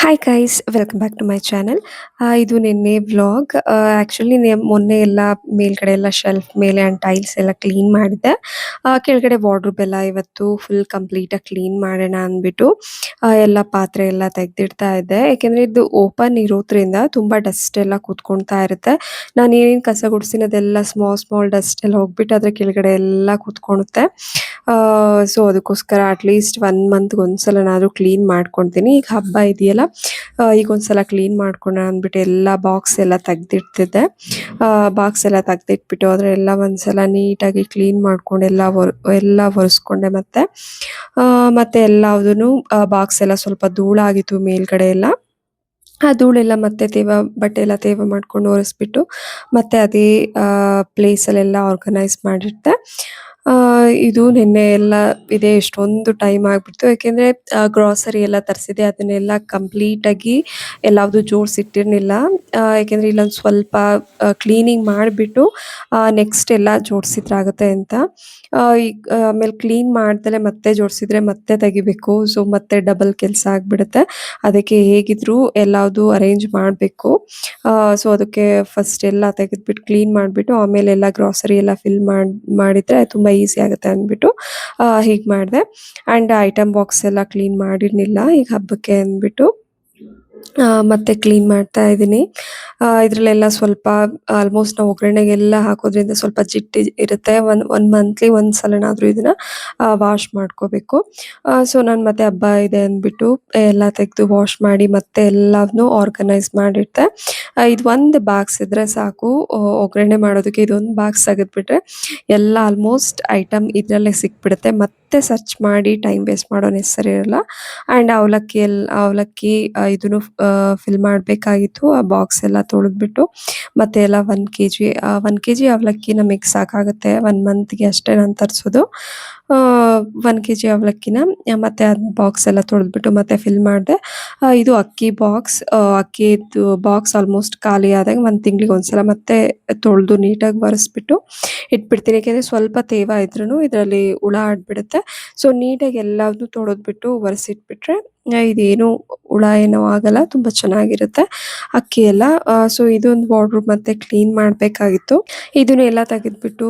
Hi guys welcome back to my channel. ಇದು ನಿನ್ನೆ vlog. Actually ಮೊನ್ನೆ ಎಲ್ಲ ಮೇಲ್ಗಡೆ ಎಲ್ಲ ಶೆಲ್ಫ್ ಮೇಲೆ ಆ್ಯಂಡ್ ಟೈಲ್ಸ್ ಎಲ್ಲ ಕ್ಲೀನ್ ಮಾಡಿದ್ದೆ. ಕೆಳಗಡೆ ವಾರ್ಡ್ರೋಬ್ ಎಲ್ಲ ಇವತ್ತು ಫುಲ್ ಕಂಪ್ಲೀಟಾಗಿ ಕ್ಲೀನ್ ಮಾಡೋಣ ಅಂದ್ಬಿಟ್ಟು ಎಲ್ಲ ಪಾತ್ರೆ ಎಲ್ಲ ತೆಗೆದಿಡ್ತಾ ಇದ್ದೆ. ಯಾಕೆಂದರೆ ಇದು ಓಪನ್ ಇರೋದ್ರಿಂದ ತುಂಬ ಡಸ್ಟ್ ಎಲ್ಲ ಕೂತ್ಕೊಳ್ತಾ ಇರುತ್ತೆ. ನಾನು ಏನೇನು ಕಸ ಗುಡಿಸ್ತೀನಿ ಅದೆಲ್ಲ ಸ್ಮಾಲ್ ಡಸ್ಟ್ ಎಲ್ಲ ಹೋಗ್ಬಿಟ್ಟು ಅದ್ರ ಕೆಳಗಡೆ ಎಲ್ಲ ಕೂತ್ಕೊಳುತ್ತೆ. ಸೊ ಅದಕ್ಕೋಸ್ಕರ ಅಟ್ಲೀಸ್ಟ್ 1 ಮಂತ್ಗೆ ಒಂದ್ಸಲನಾದರೂ ಕ್ಲೀನ್ ಮಾಡ್ಕೊಳ್ತೀನಿ. ಈಗ ಹಬ್ಬ ಇದೆಯಲ್ಲ, ಈಗ ಒಂದ್ಸಲ ಕ್ಲೀನ್ ಮಾಡ್ಕೊಳ ಅಂದ್ಬಿಟ್ಟು ಎಲ್ಲ ಬಾಕ್ಸ್ ಎಲ್ಲ ತೆಗ್ದಿಡ್ತಿದ್ದೆ. ಬಾಕ್ಸ್ ಎಲ್ಲ ತೆಗ್ದಿಟ್ಬಿಟ್ಟು ಅದರೆಲ್ಲ ಒಂದ್ಸಲ ನೀಟಾಗಿ ಕ್ಲೀನ್ ಮಾಡ್ಕೊಂಡು ಎಲ್ಲ ಒರೆಸ್ಕೊಂಡೆ. ಮತ್ತೆ ಎಲ್ಲದೂ ಬಾಕ್ಸ್ ಎಲ್ಲ ಸ್ವಲ್ಪ ಧೂಳಾಗಿತ್ತು ಮೇಲ್ಗಡೆ ಎಲ್ಲ. ಆ ಧೂಳೆಲ್ಲ ಮತ್ತೆ ಬಟ್ಟೆ ಎಲ್ಲ ತೇವ ಮಾಡ್ಕೊಂಡು ಒರೆಸ್ಬಿಟ್ಟು ಮತ್ತೆ ಅದೇ ಪ್ಲೇಸಲ್ಲೆಲ್ಲ ಆರ್ಗನೈಸ್ ಮಾಡಿರ್ತೆ. ಇದು ನಿನ್ನೆ ಎಲ್ಲ ಇದೆ ಎಷ್ಟೊಂದು ಟೈಮ್ ಆಗ್ಬಿಡ್ತು. ಯಾಕೆಂದರೆ ಗ್ರಾಸರಿ ಎಲ್ಲ ತರಿಸಿದೆ, ಅದನ್ನೆಲ್ಲ ಕಂಪ್ಲೀಟಾಗಿ ಎಲ್ಲಾವುದು ಜೋಡಿಸಿಟ್ಟಿರಲಿಲ್ಲ. ಯಾಕೆಂದರೆ ಇಲ್ಲೊಂದು ಸ್ವಲ್ಪ ಕ್ಲೀನಿಂಗ್ ಮಾಡಿಬಿಟ್ಟು ನೆಕ್ಸ್ಟ್ ಎಲ್ಲ ಜೋಡಿಸಿದ್ರಾಗುತ್ತೆ ಅಂತ. ಈಗ ಆಮೇಲೆ ಕ್ಲೀನ್ ಮಾಡ್ದಲೆ ಮತ್ತೆ ಜೋಡಿಸಿದ್ರೆ ಮತ್ತೆ ತೆಗಿಬೇಕು. ಸೊ ಮತ್ತೆ ಡಬಲ್ ಕೆಲಸ ಆಗಿಬಿಡುತ್ತೆ. ಅದಕ್ಕೆ ಹೇಗಿದ್ರು ಎಲ್ಲಾವುದು ಅರೇಂಜ್ ಮಾಡಬೇಕು. ಸೊ ಅದಕ್ಕೆ ಫಸ್ಟ್ ಎಲ್ಲ ತೆಗೆದ್ಬಿಟ್ಟು ಕ್ಲೀನ್ ಮಾಡಿಬಿಟ್ಟು ಆಮೇಲೆ ಎಲ್ಲ ಗ್ರಾಸರಿ ಎಲ್ಲ ಫಿಲ್ ಮಾಡಿದರೆ ತುಂಬ ಈಸಿ ಆಗುತ್ತೆ ಅಂದ್ಬಿಟ್ಟು ಹೀಗೆ ಮಾಡಿದೆ. ಆ್ಯಂಡ್ ಐಟಮ್ ಬಾಕ್ಸ್ ಎಲ್ಲ ಕ್ಲೀನ್ ಮಾಡಿರಲಿಲ್ಲ ಈಗ ಹಬ್ಬಕ್ಕೆ ಅಂದ್ಬಿಟ್ಟು ಮತ್ತೆ ಕ್ಲೀನ್ ಮಾಡ್ತಾ ಇದ್ದೀನಿ. ಇದರಲ್ಲೆಲ್ಲ ಸ್ವಲ್ಪ ಆಲ್ಮೋಸ್ಟ್ ನಾವು ಒಗ್ಗರಣೆಗೆಲ್ಲ ಹಾಕೋದ್ರಿಂದ ಸ್ವಲ್ಪ ಜಿಡ್ಡು ಇರುತ್ತೆ. ಒಂದು ಮಂತ್ಲಿ ಒಂದು ಸಲನಾದರೂ ಇದನ್ನು ವಾಶ್ ಮಾಡ್ಕೋಬೇಕು. ಸೊ ನಾನು ಮತ್ತೆ ಹಬ್ಬ ಇದೆ ಅಂದ್ಬಿಟ್ಟು ಎಲ್ಲ ತೆಗೆದು ವಾಶ್ ಮಾಡಿ ಮತ್ತೆ ಎಲ್ಲವನ್ನೂ ಆರ್ಗನೈಸ್ ಮಾಡಿರ್ತೆ. ಇದು ಒಂದು ಬಾಕ್ಸ್ ಇದ್ದರೆ ಸಾಕು. ಒಗ್ಗರಣೆ ಮಾಡೋದಕ್ಕೆ ಇದೊಂದು ಬಾಕ್ಸ್ ತೆಗೆದುಬಿಟ್ರೆ ಎಲ್ಲ ಆಲ್ಮೋಸ್ಟ್ ಐಟಮ್ ಇದರಲ್ಲೇ ಸಿಕ್ಬಿಡುತ್ತೆ. ಮತ್ತೆ ಸರ್ಚ್ ಮಾಡಿ ಟೈಮ್ ವೇಸ್ಟ್ ಮಾಡೋ ನೆಸಸರಿ ಇರಲ್ಲ. ಆ್ಯಂಡ್ ಅವಲಕ್ಕಿ ಇದನ್ನು ಫಿಲ್ ಮಾಡಬೇಕಾಗಿತ್ತು. ಆ ಬಾಕ್ಸ್ ಎಲ್ಲ ತೊಳೆದ್ಬಿಟ್ಟು ಮತ್ತೆ ಎಲ್ಲ 1 ಕೆಜಿ ಅವಲಕ್ಕಿ ನಮಗೆ ಸಾಕಾಗುತ್ತೆ 1 ಮಂತ್ಗೆ ಅಷ್ಟೇ ನಾನು ತರಿಸೋದು. 1 ಕೆಜಿ ಅವಲಕ್ಕಿನ ಮತ್ತೆ ಅದು ಬಾಕ್ಸ್ ಎಲ್ಲ ತೊಳೆದ್ಬಿಟ್ಟು ಮತ್ತೆ ಫಿಲ್ ಮಾಡಿದೆ. ಇದು ಅಕ್ಕಿ ಬಾಕ್ಸ್. ಅಕ್ಕಿದು ಬಾಕ್ಸ್ ಆಲ್ಮೋಸ್ಟ್ ಖಾಲಿ ಆದಾಗ 1 ತಿಂಗಳಿಗೆ ಒಂದ್ಸಲ ಮತ್ತೆ ತೊಳೆದು ನೀಟಾಗಿ ಒರೆಸ್ಬಿಟ್ಟು ಇಟ್ಬಿಡ್ತೀನಿ. ಯಾಕೆಂದರೆ ಸ್ವಲ್ಪ ತೇವ ಇದ್ರೂ ಇದರಲ್ಲಿ ಹುಳ ಆಡ್ಬಿಡುತ್ತೆ. ಸೊ ನೀಟಾಗಿ ಎಲ್ಲದನ್ನೂ ತೊಳೆದ್ಬಿಟ್ಟು ಒರೆಸಿಟ್ಬಿಟ್ರೆ ಇದೇನು ಹುಳ ಏನೋ ಆಗಲ್ಲ, ತುಂಬ ಚೆನ್ನಾಗಿರುತ್ತೆ ಅಕ್ಕಿ ಎಲ್ಲ. ಸೊ ಇದೊಂದು ವಾರ್ಡ್ರೋಬ್ ಮತ್ತೆ ಕ್ಲೀನ್ ಮಾಡಬೇಕಾಗಿತ್ತು. ಇದನ್ನು ಎಲ್ಲ ತೆಗೆದ್ಬಿಟ್ಟು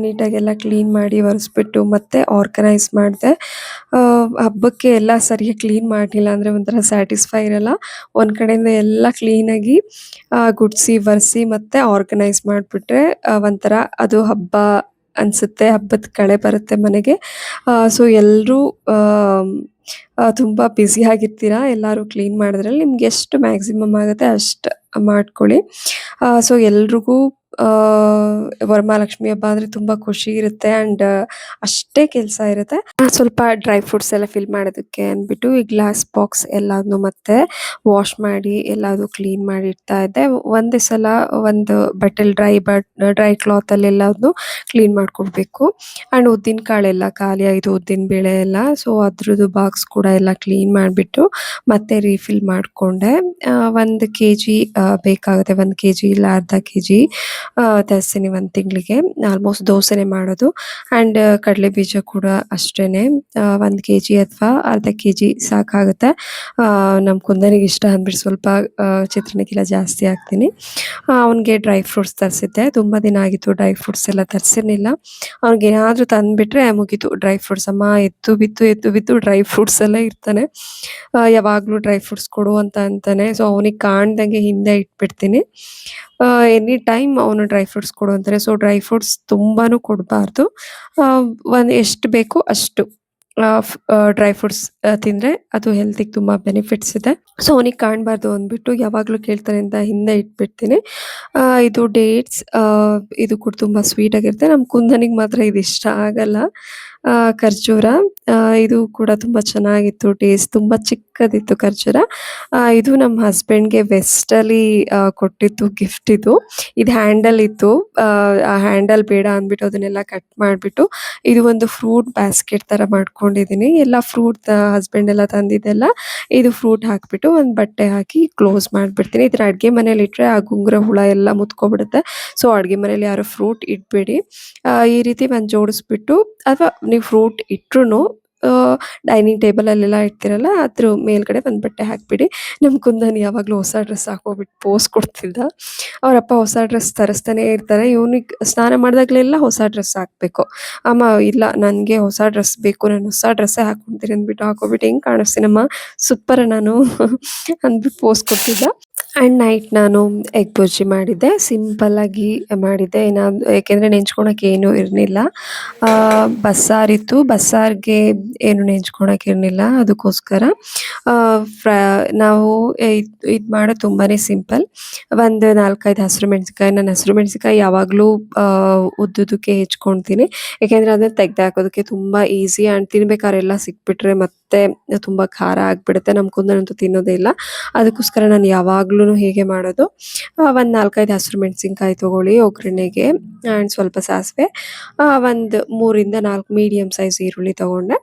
ನೀಟಾಗೆಲ್ಲ ಕ್ಲೀನ್ ಮಾಡಿ ಒರೆಸ್ಬಿಟ್ಟು ಮತ್ತೆ ಆರ್ಗನೈಸ್ ಮಾಡಿದೆ. ಹಬ್ಬಕ್ಕೆ ಎಲ್ಲ ಸರಿಯಾಗಿ ಕ್ಲೀನ್ ಮಾಡಲಿಲ್ಲ ಅಂದರೆ ಒಂಥರ ಸ್ಯಾಟಿಸ್ಫೈ ಇರಲ್ಲ. ಒಂದು ಕಡೆಯಿಂದ ಎಲ್ಲ ಕ್ಲೀನಾಗಿ ಗುಡಿಸಿ ಒರೆಸಿ ಮತ್ತೆ ಆರ್ಗನೈಸ್ ಮಾಡಿಬಿಟ್ರೆ ಒಂಥರ ಅದು ಹಬ್ಬ ಅನಿಸುತ್ತೆ, ಹಬ್ಬದ ಕಳೆ ಬರುತ್ತೆ ಮನೆಗೆ. ಸೊ ಎಲ್ಲರೂ ತುಂಬ ಬ್ಯುಸಿಯಾಗಿರ್ತೀರ. ಎಲ್ಲರೂ ಕ್ಲೀನ್ ಮಾಡೋದ್ರಲ್ಲಿ ನಿಮ್ಗೆ ಎಷ್ಟು ಮ್ಯಾಕ್ಸಿಮಮ್ ಆಗುತ್ತೆ ಅಷ್ಟು ಮಾಡ್ಕೊಳ್ಳಿ. ಸೊ ಎಲ್ರಿಗೂ ವರಮಹಾಲಕ್ಷ್ಮಿ ಹಬ್ಬ ಅಂದರೆ ತುಂಬ ಖುಷಿ ಇರುತ್ತೆ. ಆ್ಯಂಡ್ ಅಷ್ಟೇ ಕೆಲಸ ಇರುತ್ತೆ. ಸ್ವಲ್ಪ ಡ್ರೈ ಫ್ರೂಟ್ಸ್ ಎಲ್ಲ ಫಿಲ್ ಮಾಡೋದಕ್ಕೆ ಅಂದ್ಬಿಟ್ಟು ಈ ಗ್ಲಾಸ್ ಬಾಕ್ಸ್ ಎಲ್ಲದನ್ನೂ ಮತ್ತೆ ವಾಶ್ ಮಾಡಿ ಎಲ್ಲದು ಕ್ಲೀನ್ ಮಾಡಿ ಇಡ್ತಾ ಇದ್ದೆ. ಒಂದೇ ಸಲ ಒಂದು ಬಟ್ಟೆಲಿ ಡ್ರೈ ಕ್ಲಾತಲ್ಲಿ ಎಲ್ಲದನ್ನೂ ಕ್ಲೀನ್ ಮಾಡ್ಕೊಳ್ಬೇಕು. ಆ್ಯಂಡ್ ಉದ್ದಿನ ಕಾಳೆಲ್ಲ ಖಾಲಿ ಆಯಿತು, ಉದ್ದಿನ ಬೇಳೆ ಎಲ್ಲ. ಸೊ ಅದ್ರದ್ದು ಬಾಕ್ಸ್ ಕೂಡ ಎಲ್ಲ ಕ್ಲೀನ್ ಮಾಡಿಬಿಟ್ಟು ಮತ್ತೆ ರೀಫಿಲ್ ಮಾಡಿಕೊಂಡೆ. 1 ಕೆಜಿ ಬೇಕಾಗುತ್ತೆ. 1 ಕೆಜಿ ಇಲ್ಲ ಅರ್ಧ ಕೆಜಿ ತರಿಸ್ತೀನಿ 1 ತಿಂಗಳಿಗೆ. ಆಲ್ಮೋಸ್ಟ್ ದೋಸೆನೇ ಮಾಡೋದು. ಆ್ಯಂಡ್ ಕಡಲೆ ಬೀಜ ಕೂಡ ಅಷ್ಟೇ 1 ಕೆಜಿ ಅಥವಾ ಅರ್ಧ ಕೆಜಿ ಸಾಕಾಗುತ್ತೆ. ನಮ್ಮ ಕುಂದನಿಗೆ ಇಷ್ಟ ಅಂದ್ಬಿಟ್ಟು ಸ್ವಲ್ಪ ಚಿತ್ರಾನ್ನಕ್ಕೆಲ್ಲ ಜಾಸ್ತಿ ಹಾಕ್ತೀನಿ. ಅವನಿಗೆ ಡ್ರೈ ಫ್ರೂಟ್ಸ್ ತರಿಸಿದ್ದೆ. ತುಂಬ ದಿನ ಆಗಿತ್ತು ಡ್ರೈ ಫ್ರೂಟ್ಸ್ ಎಲ್ಲ ತರಿಸಿರ್ಲಿಲ್ಲ. ಅವ್ನಿಗೇನಾದರೂ ತಂದುಬಿಟ್ರೆ ಮುಗೀತು. ಡ್ರೈ ಫ್ರೂಟ್ಸ್ ಅಮ್ಮ ಎದ್ದು ಬಿದ್ದು ಡ್ರೈ ಫ್ರೂಟ್ಸ್ ಎಲ್ಲ ಇರ್ತಾನೆ. ಯಾವಾಗಲೂ ಡ್ರೈ ಫ್ರೂಟ್ಸ್ ಕೊಡು ಅಂತ ಅಂತಾನೆ. ಸೊ ಅವನಿಗೆ ಕಾಣ್ದಂಗೆ ಹಿಂದೆ ಇಟ್ಬಿಡ್ತೀನಿ. ಎನಿ ಟೈಮ್ ಅವನು ಡ್ರೈ ಫ್ರೂಟ್ಸ್ ಕೊಡು ಅಂತಾನೆ. ಸೊ ಡ್ರೈ ಫ್ರೂಟ್ಸ್ ತುಂಬಾನು ಕೊಡಬಾರ್ದು. ಎಷ್ಟು ಬೇಕೋ ಅಷ್ಟು ಡ್ರೈ ಫ್ರೂಟ್ಸ್ ತಿಂದರೆ ಅದು ಹೆಲ್ತಿಗೆ ತುಂಬ ಬೆನಿಫಿಟ್ಸ್ ಇದೆ. ಸೊ ಅವನಿಗೆ ಕಾಣಬಾರ್ದು ಅಂದ್ಬಿಟ್ಟು ಯಾವಾಗಲೂ ಕೇಳ್ತಾನೆ ಅಂತ ಹಿಂದೆ ಇಟ್ಬಿಡ್ತೀನಿ. ಇದು ಡೇಟ್ಸ್. ಇದು ಕೂಡ ತುಂಬ ಸ್ವೀಟಾಗಿರುತ್ತೆ. ನಮ್ಮ ಕುಂದನಿಗೆ ಮಾತ್ರ ಇದು ಇಷ್ಟ ಆಗಲ್ಲ. ಖರ್ಜೂರ ಇದು ಕೂಡ ತುಂಬ ಚೆನ್ನಾಗಿತ್ತು. ಟೇಸ್ಟ್ ತುಂಬ ಚಿಕ್ಕದಿತ್ತು ಖರ್ಜೂರ. ಇದು ನಮ್ಮ ಹಸ್ಬೆಂಡ್ಗೆ ವೆಸ್ಟಲ್ಲಿ ಕೊಟ್ಟಿದ್ದು ಗಿಫ್ಟ್ ಇದು. ಇದು ಹ್ಯಾಂಡಲ್ ಇತ್ತು. ಆ ಹ್ಯಾಂಡಲ್ ಬೇಡ ಅಂದ್ಬಿಟ್ಟು ಅದನ್ನೆಲ್ಲ ಕಟ್ ಮಾಡಿಬಿಟ್ಟು ಇದು ಒಂದು ಫ್ರೂಟ್ ಬ್ಯಾಸ್ಕೆಟ್ ಥರ ಮಾಡ್ಕೊಂಡಿದ್ದೀನಿ. ಎಲ್ಲ ಫ್ರೂಟ್ ಹಸ್ಬೆಂಡ್ ಎಲ್ಲ ತಂದಿದ್ದೆಲ್ಲ ಇದು ಫ್ರೂಟ್ ಹಾಕಿಬಿಟ್ಟು ಒಂದು ಬಟ್ಟೆ ಹಾಕಿ ಕ್ಲೋಸ್ ಮಾಡಿಬಿಡ್ತೀನಿ. ಇದನ್ನ ಅಡುಗೆ ಮನೇಲಿ ಇಟ್ಟರೆ ಆ ಗುಂಗುರ ಹುಳ ಎಲ್ಲ ಮುತ್ಕೊಬಿಡುತ್ತೆ. ಸೊ ಅಡುಗೆ ಮನೇಲಿ ಯಾರು ಫ್ರೂಟ್ ಇಡಬೇಡಿ. ಈ ರೀತಿ ಒಂದು ಜೋಡಿಸ್ಬಿಟ್ಟು ಅಥವಾ ನೀವು ಫ್ರೂಟ್ ಇಟ್ರೂ ಡೈನಿಂಗ್ ಟೇಬಲಲ್ಲೆಲ್ಲ ಇಡ್ತೀರಲ್ಲ ಅದ್ರ ಮೇಲ್ಗಡೆ ಒಂದು ಬಟ್ಟೆ ಹಾಕ್ಬಿಡಿ. ನಮ್ಮ ಕುಂದನ್ ಯಾವಾಗಲೂ ಹೊಸ ಡ್ರೆಸ್ ಹಾಕ್ಕೊಂಬಿಟ್ಟು ಪೋಸ್ ಕೊಡ್ತಿದ್ದ. ಅವರಪ್ಪ ಹೊಸ ಡ್ರೆಸ್ ತರಿಸ್ತಾನೆ ಇರ್ತಾರೆ. ಇವ್ನಿಗೆ ಸ್ನಾನ ಮಾಡಿದಾಗಲೆಲ್ಲ ಹೊಸ ಡ್ರೆಸ್ ಹಾಕ್ಬೇಕು. ಅಮ್ಮ ಇಲ್ಲ ನನಗೆ ಹೊಸ ಡ್ರೆಸ್ ಬೇಕು, ನಾನು ಹೊಸ ಡ್ರೆಸ್ಸೇ ಹಾಕ್ಕೊಂತೀನಿ ಅಂದ್ಬಿಟ್ಟು ಹಾಕ್ಕೊಂಬಿಟ್ಟು ಹೆಂಗೆ ಕಾಣಿಸ್ತೀನಮ್ಮ ಸೂಪರ್ ನಾನು ಅಂದ್ಬಿಟ್ಟು ಪೋಸ್ ಕೊಡ್ತಿದ್ದ. ಆ್ಯಂಡ್ ನೈಟ್ ನಾನು ಎಗ್ ಬುರ್ಜಿ ಮಾಡಿದ್ದೆ. ಸಿಂಪಲ್ಲಾಗಿ ಮಾಡಿದ್ದೆ. ಯಾಕೆಂದರೆ ನೆಂಚ್ಕೊಳಕ್ಕೆ ಏನೂ ಇರಲಿಲ್ಲ. ಬಸ್ಸಾರಿತ್ತು. ಬಸ್ಸಾರಿಗೆ ಏನು ನೆಂಚ್ಕೊಳಕ್ಕೆ ಇರಲಿಲ್ಲ. ಅದಕ್ಕೋಸ್ಕರ ಫ್ರ ನಾವು ಇದು ಮಾಡೋದು ತುಂಬಾ ಸಿಂಪಲ್. ಒಂದು 4, 5 ಹಸಿರು ಮೆಣಸಿನ್ಕಾಯಿ. ನಾನು ಹಸಿರು ಮೆಣಸಿನ್ಕಾಯಿ ಯಾವಾಗಲೂ ಉದ್ದುದಕ್ಕೆ ಹೆಚ್ಕೊಳ್ತೀನಿ. ಏಕೆಂದರೆ ಅದನ್ನ ತೆಗ್ದಾಕೋದಕ್ಕೆ ತುಂಬ ಈಸಿ. ಆ್ಯಂಡ್ ತಿನ್ಬೇಕಾದ್ರೆ ಎಲ್ಲ ಸಿಕ್ಬಿಟ್ರೆ ಮತ್ತೆ ತುಂಬ ಖಾರ ಆಗಿಬಿಡುತ್ತೆ. ನಮ್ಮ ಕುಂದನಂತೂ ತಿನ್ನೋದೇ ಇಲ್ಲ. ಅದಕ್ಕೋಸ್ಕರ ನಾನು ಯಾವಾಗ್ಲೂ ಹೀಗೆ ಮಾಡೋದು. ಒಂದು 4, 5 ಹಸಿರು ಮೆಣಸಿನ್ಕಾಯಿ ತೊಗೊಳ್ಳಿ ಒಗ್ಗರಣೆಗೆ. ಆ್ಯಂಡ್ ಸ್ವಲ್ಪ ಸಾಸಿವೆ, ಒಂದು 3 ಇಂದ 4 ಮೀಡಿಯಮ್ ಸೈಜ್ ಈರುಳ್ಳಿ ತೊಗೊಂಡೆ.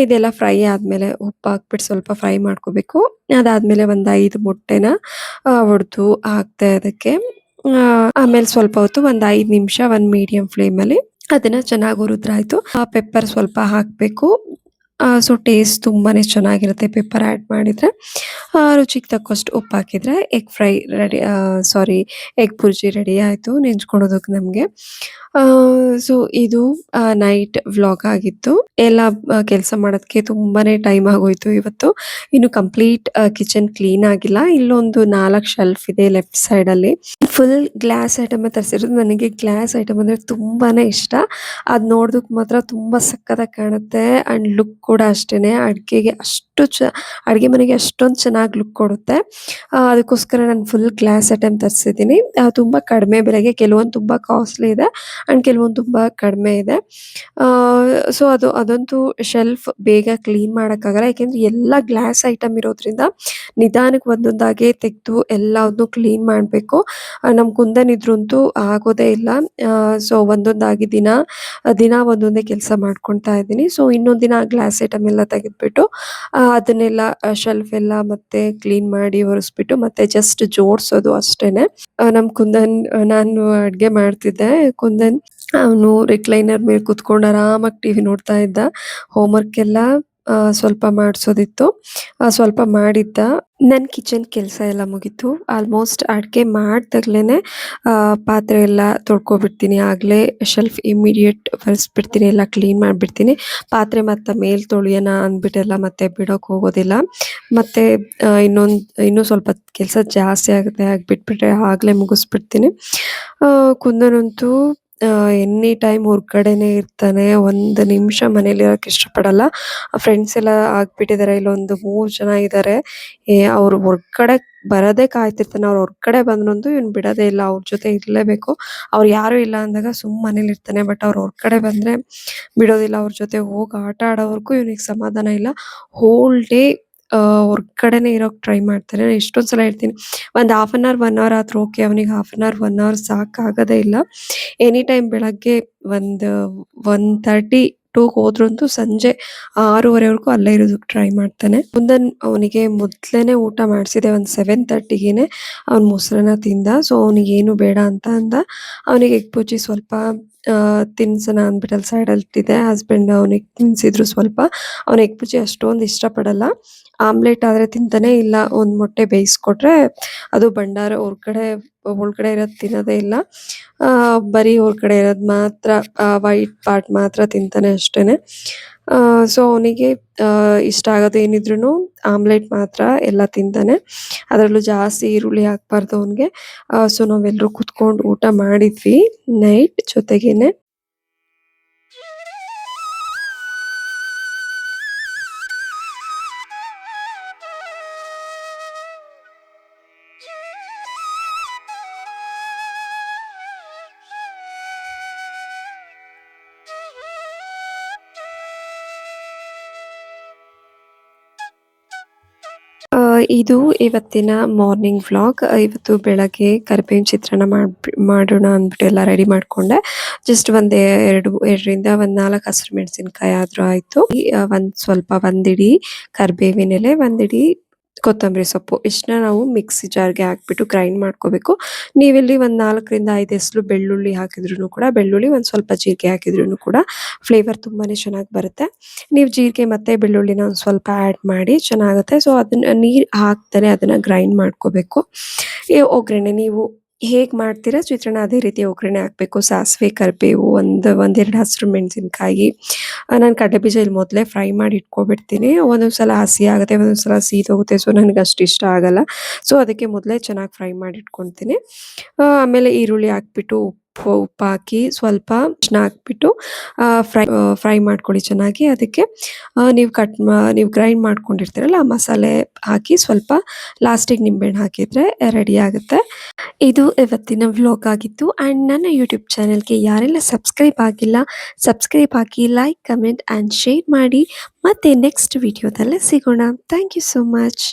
ಇದೆಲ್ಲ ಫ್ರೈ ಆದಮೇಲೆ ಉಪ್ಪು ಹಾಕ್ಬಿಟ್ಟು ಸ್ವಲ್ಪ ಫ್ರೈ ಮಾಡ್ಕೋಬೇಕು. ಅದಾದಮೇಲೆ ಒಂದು 5 ಮೊಟ್ಟೆನ ಒಡೆದು ಹಾಕ್ದೆ ಅದಕ್ಕೆ. ಆಮೇಲೆ ಸ್ವಲ್ಪ ಹೊತ್ತು ಒಂದು 5 ನಿಮಿಷ ಒಂದು ಮೀಡಿಯಮ್ ಫ್ಲೇಮಲ್ಲಿ ಅದನ್ನು ಚೆನ್ನಾಗಿ ಹುರಿದ್ರಾಯ್ತು. ಪೆಪ್ಪರ್ ಸ್ವಲ್ಪ ಹಾಕಬೇಕು. ಸೊ ಟೇಸ್ಟ್ ತುಂಬಾನೇ ಚೆನ್ನಾಗಿರುತ್ತೆ ಪೆಪ್ಪರ್ ಆ್ಯಡ್ ಮಾಡಿದರೆ. ರುಚಿಗೆ ತಕ್ಕಷ್ಟು ಉಪ್ಪು ಹಾಕಿದರೆ ಎಗ್ ಫ್ರೈ ರೆಡಿ, ಸಾರಿ ಎಗ್ ಬುರ್ಜಿ ರೆಡಿ ಆಯಿತು ನೆಂಚ್ಕೊಳ್ಳೋದಕ್ಕೆ ನಮಗೆ. ಸೊ ಇದು ನೈಟ್ ವ್ಲಾಗ್ ಆಗಿತ್ತು. ಎಲ್ಲ ಕೆಲಸ ಮಾಡೋದಕ್ಕೆ ತುಂಬಾನೇ ಟೈಮ್ ಆಗೋಯ್ತು ಇವತ್ತು. ಇನ್ನು ಕಂಪ್ಲೀಟ್ ಕಿಚನ್ ಕ್ಲೀನ್ ಆಗಿಲ್ಲ. ಇಲ್ಲೊಂದು 4 ಶೆಲ್ಫ್ ಇದೆ ಲೆಫ್ಟ್ ಸೈಡಲ್ಲಿ. ಫುಲ್ ಗ್ಲಾಸ್ ಐಟಮ್ ತರಿಸಿರೋದು. ನನಗೆ ಗ್ಲಾಸ್ ಐಟಮ್ ಅಂದರೆ ತುಂಬಾನೇ ಇಷ್ಟ. ಅದು ನೋಡೋದಕ್ಕೆ ಮಾತ್ರ ತುಂಬ ಸಕ್ಕತ್ತಾಗಿ ಕಾಣುತ್ತೆ. ಆ್ಯಂಡ್ ಲುಕ್ ಕೂಡ ಅಷ್ಟೇನೆ. ಅಡುಗೆ ಮನೆಗೆ ಅಷ್ಟೊಂದು ಚೆನ್ನಾಗಿ ಲುಕ್ ಕೊಡುತ್ತೆ. ಅದಕ್ಕೋಸ್ಕರ ನಾನು ಫುಲ್ ಗ್ಲಾಸ್ ಐಟಮ್ ತರಿಸಿದ್ದೀನಿ. ತುಂಬ ಕಡಿಮೆ ಬೆಲೆಗೆ. ಕೆಲವೊಂದು ತುಂಬ ಕಾಸ್ಟ್ಲಿ ಇದೆ ಆ್ಯಂಡ್ ಕೆಲವೊಂದು ತುಂಬ ಕಡಿಮೆ ಇದೆ. ಸೊ ಅದಂತೂ ಶೆಲ್ಫ್ ಬೇಗ ಕ್ಲೀನ್ ಮಾಡೋಕ್ಕಾಗಲ್ಲ. ಯಾಕೆಂದರೆ ಎಲ್ಲ ಗ್ಲಾಸ್ ಐಟಮ್ ಇರೋದ್ರಿಂದ ನಿಧಾನಕ್ಕೆ ಒಂದೊಂದಾಗೆ ತೆಗೆದು ಎಲ್ಲದನ್ನೂ ಕ್ಲೀನ್ ಮಾಡಬೇಕು. ನಮ್ಮ ಕುಂದನಿದ್ರಂತೂ ಆಗೋದೇ ಇಲ್ಲ. ಸೊ ಒಂದೊಂದಾಗಿ ದಿನ ಒಂದೊಂದೇ ಕೆಲಸ ಮಾಡ್ಕೊಳ್ತಾ ಇದ್ದೀನಿ. ಸೊ ಇನ್ನೊಂದು ದಿನ ಗ್ಲಾಸ್ ಐಟಮ್ ಎಲ್ಲ ತೆಗೆದ್ಬಿಟ್ಟು ಅದನ್ನೆಲ್ಲ ಶೆಲ್ಫ್ ಎಲ್ಲ ಮತ್ತೆ ಕ್ಲೀನ್ ಮಾಡಿ ಒರೆಸ್ಬಿಟ್ಟು ಮತ್ತೆ ಜಸ್ಟ್ ಜೋಡಿಸೋದು ಅಷ್ಟೇನೆ. ನಮ್ಮ ಕುಂದನ್ ನಾನು ಅಡುಗೆ ಮಾಡ್ತಿದ್ದೆ. ಕುಂದನ್ ಅವನು ರಿಕ್ಲೈನರ್ ಮೇಲೆ ಕುತ್ಕೊಂಡು ಆರಾಮಾಗಿ ಟಿವಿ ನೋಡ್ತಾ ಇದ್ದ. ಹೋಮ್ವರ್ಕ್ ಎಲ್ಲ ಸ್ವಲ್ಪ ಮಾಡಿಸೋದಿತ್ತು. ಸ್ವಲ್ಪ ಮಾಡಿದ್ದ. ನನ್ನ ಕಿಚನ್ ಕೆಲಸ ಎಲ್ಲ ಮುಗೀತು. ಆಲ್ಮೋಸ್ಟ್ ಅಡುಗೆ ಮಾಡ್ದಾಗ್ಲೇ ಪಾತ್ರೆ ಎಲ್ಲ ತೊಳ್ಕೊಬಿಡ್ತೀನಿ. ಆಗಲೇ ಶೆಲ್ಫ್ ಇಮಿಡಿಯೇಟ್ ಒರೆಸ್ಬಿಡ್ತೀನಿ, ಎಲ್ಲ ಕ್ಲೀನ್ ಮಾಡಿಬಿಡ್ತೀನಿ. ಪಾತ್ರೆ ಮತ್ತೆ ಮೇಲೆ ತೊಳೆಯೋಣ ಅಂದ್ಬಿಟ್ಟೆಲ್ಲ ಮತ್ತೆ ಬಿಡೋಕೆ ಹೋಗೋದಿಲ್ಲ. ಮತ್ತು ಇನ್ನೂ ಸ್ವಲ್ಪ ಕೆಲಸ ಜಾಸ್ತಿ ಆಗುತ್ತೆ, ಆಗಿ ಬಿಟ್ಬಿಟ್ರೆ ಆಗಲೇ ಮುಗಿಸ್ಬಿಡ್ತೀನಿ. ಕುಂದನಂತೂ ಎನಿ ಟೈಮ್ ಹೊರ್ಗಡೆನೇ ಇರ್ತಾನೆ. ಒಂದು ನಿಮಿಷ ಮನೇಲಿರೋಕ್ಕೆ ಇಷ್ಟಪಡಲ್ಲ. ಫ್ರೆಂಡ್ಸ್ ಎಲ್ಲ ಆಗ್ಬಿಟ್ಟಿದ್ದಾರೆ. ಇಲ್ಲೊಂದು 3 ಜನ ಇದ್ದಾರೆ. ಅವ್ರು ಹೊರ್ಗಡೆ ಬರೋದೇ ಕಾಯ್ತಿರ್ತಾನೆ. ಅವ್ರು ಹೊರ್ಗಡೆ ಬಂದ್ರಂತೂ ಇವ್ನು ಬಿಡೋದೇ ಇಲ್ಲ. ಅವ್ರ ಜೊತೆ ಇರಲೇಬೇಕು. ಅವ್ರು ಯಾರೂ ಇಲ್ಲ ಅಂದಾಗ ಮನೇಲಿರ್ತಾನೆ. ಬಟ್ ಅವ್ರು ಹೊರ್ಗಡೆ ಬಂದರೆ ಬಿಡೋದಿಲ್ಲ. ಅವ್ರ ಜೊತೆ ಹೋಗಿ ಆಟ ಆಡೋವರೆಗೂ ಇವ್ನಿಗೆ ಸಮಾಧಾನ ಇಲ್ಲ. ಹೋಲ್ ಡೇ ಹೊರ್ಗಡೆನೇ ಇರೋಕ್ಕೆ ಟ್ರೈ ಮಾಡ್ತಾನೆ. ನಾನು ಎಷ್ಟೊಂದು ಸಲ ಹೇಳ್ತೀನಿ, ಒಂದು ಹಾಫ್ ಆನ್ ಅವರ್ 1 ಅವರ್ ಆದರೂ ಓಕೆ. ಅವನಿಗೆ ಹಾಫ್ ಆನ್ ಅವರ್ 1 ಅವರ್ ಸಾಕಾಗೋದೇ ಇಲ್ಲ. ಎನಿ ಟೈಮ್ ಬೆಳಗ್ಗೆ ಒಂದು 1:30 2ಗೆ ಹೋದ್ರಂತೂ ಸಂಜೆ 6:30ವರೆಗೂ ಅಲ್ಲೇ ಇರೋದಕ್ಕೆ ಟ್ರೈ ಮಾಡ್ತಾನೆ. ಅವನಿಗೆ ಮೊದಲೇನೆ ಊಟ ಮಾಡಿಸಿದೆ. ಒಂದು 7:30ಗೆ ಅವ್ನು ಮೊಸರನ್ನ ತಿಂದ. ಸೊ ಅವನಿಗೇನು ಬೇಡ ಅಂತ ಅಂದ. ಅವನಿಗೆ ಎಗ್ ಬುರ್ಜಿ ಸ್ವಲ್ಪ ತಿನ್ಸೋಣ ಅಂದ್ಬಿಟ್ಟು ಅಲ್ಲಿ ಸೈಡಲ್ಲಿ ಇಟ್ಟಿದ್ದೆ. ಹಸ್ಬೆಂಡ್ ಅವನಿಗೆ ತಿನ್ನಿಸಿದ್ರು ಸ್ವಲ್ಪ. ಅವನು ಎಗ್ ಬುರ್ಜಿ ಅಷ್ಟೊಂದು ಇಷ್ಟಪಡಲ್ಲ. ಆಮ್ಲೆಟ್ ಆದರೆ ತಿಂತಾನೆ, ಇಲ್ಲ ಒಂದು ಮೊಟ್ಟೆ ಬೇಯಿಸ್ಕೊಟ್ರೆ ಅದು ಭಂಡಾರ. ಒಳಗಡೆ ಇರೋದು ತಿನ್ನೋದೇ ಇಲ್ಲ. ಬರೀ ಹೊರಗಡೆ ಇರೋದು ಮಾತ್ರ, ವೈಟ್ ಪಾರ್ಟ್ ಮಾತ್ರ ತಿಂತಾನೆ ಅಷ್ಟೇನೆ. ಸೊ ಅವನಿಗೆ ಇಷ್ಟ ಆಗೋದು ಏನಿದ್ರೂ ಆಮ್ಲೆಟ್ ಮಾತ್ರ ಎಲ್ಲ ತಿಂತಾನೆ. ಅದರಲ್ಲೂ ಜಾಸ್ತಿ ಈರುಳ್ಳಿ ಹಾಕ್ಬಾರ್ದು ಅವನಿಗೆ. ಸೊ ನಾವೆಲ್ಲರೂ ಕುತ್ಕೊಂಡು ಊಟ ಮಾಡಿದ್ವಿ ನೈಟ್ ಜೊತೆಗೇನೆ. ಇದು ಇವತ್ತಿನ ಮಾರ್ನಿಂಗ್ ವ್ಲಾಗ್. ಇವತ್ತು ಬೆಳಗ್ಗೆ ಕರಿಬೇವಿನ ಚಿತ್ರಾನ್ನ ಮಾಡೋಣ ಅಂದ್ಬಿಟ್ಟು ಎಲ್ಲ ರೆಡಿ ಮಾಡಿಕೊಂಡೆ. ಜಸ್ಟ್ 2ರಿಂದ 4 ಹಸಿರು ಮೆಣಸಿನ್ಕಾಯಿ ಆದರೂ ಆಯಿತು. ಒಂದು ಸ್ವಲ್ಪ 1 ಇಡಿ ಕರಿಬೇವಿನ ಎಲೆ, 1 ಇಡಿ ಕೊತ್ತಂಬರಿ ಸೊಪ್ಪು ಇಷ್ಟನ್ನ ನಾವು ಮಿಕ್ಸಿ ಜಾರ್‌ಗೆ ಹಾಕ್ಬಿಟ್ಟು ಗ್ರೈಂಡ್ ಮಾಡ್ಕೋಬೇಕು. ನೀವಿಲ್ಲಿ ಒಂದು 4ರಿಂದ 5 ಎಸಳು ಬೆಳ್ಳುಳ್ಳಿ ಹಾಕಿದ್ರುನು ಕೂಡ ಬೆಳ್ಳುಳ್ಳಿ ಒಂದು ಸ್ವಲ್ಪ ಜೀರಿಗೆ ಹಾಕಿದ್ರುನು ಕೂಡ ಫ್ಲೇವರ್ ತುಂಬಾನೇ ಚೆನ್ನಾಗಿ ಬರುತ್ತೆ. ನೀವು ಜೀರಿಗೆ ಮತ್ತೆ ಬೆಳ್ಳುಳ್ಳಿನ ಒಂದು ಸ್ವಲ್ಪ ಆಡ್ ಮಾಡಿ ಚೆನ್ನಾಗುತ್ತೆ. ಸೊ ಅದನ್ನ ನೀರು ಹಾಕ್ದೇನೆ ಅದನ್ನ ಗ್ರೈಂಡ್ ಮಾಡ್ಕೋಬೇಕು. ಈ ಒಗ್ಗರಣೆ ನೀವು ಹೇಗ್ ಮಾಡ್ತೀರಾ ಚಿತ್ರಾನ್ನ ಅದೇ ರೀತಿ ಒಗ್ಗರಣೆ ಹಾಕ್ಬೇಕು. ಸಾಸಿವೆ, ಕರಿಬೇವು, ಒಂದೆರಡು ಹಸಿರು ಮೆಣಸಿನಕಾಯಿ. ನಾನು ಕಡಲೆಬೀಜ ಇಲ್ಲಿ ಮೊದಲೇ ಫ್ರೈ ಮಾಡಿ ಇಟ್ಕೊಬಿಡ್ತೀನಿ. ಒಂದೊಂದು ಸಲ ಹಸಿ ಆಗುತ್ತೆ, ಒಂದೊಂದು ಸಲ ಸೀದೋಗುತ್ತೆ. ಸೊ ನನಗೆ ಅಷ್ಟು ಇಷ್ಟ ಆಗಲ್ಲ. ಸೊ ಅದಕ್ಕೆ ಮೊದಲೇ ಚೆನ್ನಾಗಿ ಫ್ರೈ ಮಾಡಿ ಇಟ್ಕೊಳ್ತೀನಿ. ಆಮೇಲೆ ಈರುಳ್ಳಿ ಹಾಕ್ಬಿಟ್ಟು ಉಪ್ಪಾಕಿ ಸ್ವಲ್ಪ ಅರಿಶಿನ ಹಾಕ್ಬಿಟ್ಟು ಫ್ರೈ ಮಾಡ್ಕೊಳ್ಳಿ ಚೆನ್ನಾಗಿ. ಅದಕ್ಕೆ ನೀವು ಗ್ರೈಂಡ್ ಮಾಡ್ಕೊಂಡಿರ್ತೀರಲ್ಲ ಆ ಮಸಾಲೆ ಹಾಕಿ ಸ್ವಲ್ಪ ಲಾಸ್ಟಿಗೆ ನಿಂಬೆಹಣ್ಣು ಹಾಕಿದ್ರೆ ರೆಡಿ ಆಗುತ್ತೆ. ಇದು ಇವತ್ತಿನ ವ್ಲಾಗ್ ಆಗಿತ್ತು. ಆ್ಯಂಡ್ ನನ್ನ ಯೂಟ್ಯೂಬ್ ಚಾನೆಲ್ಗೆ ಯಾರೆಲ್ಲ ಸಬ್ಸ್ಕ್ರೈಬ್ ಆಗಿಲ್ಲ ಸಬ್ಸ್ಕ್ರೈಬ್ ಆಗಿ ಲೈಕ್ ಕಮೆಂಟ್ ಆ್ಯಂಡ್ ಶೇರ್ ಮಾಡಿ. ಮತ್ತೆ ನೆಕ್ಸ್ಟ್ ವಿಡಿಯೋದಲ್ಲೇ ಸಿಗೋಣ. Thank you so much.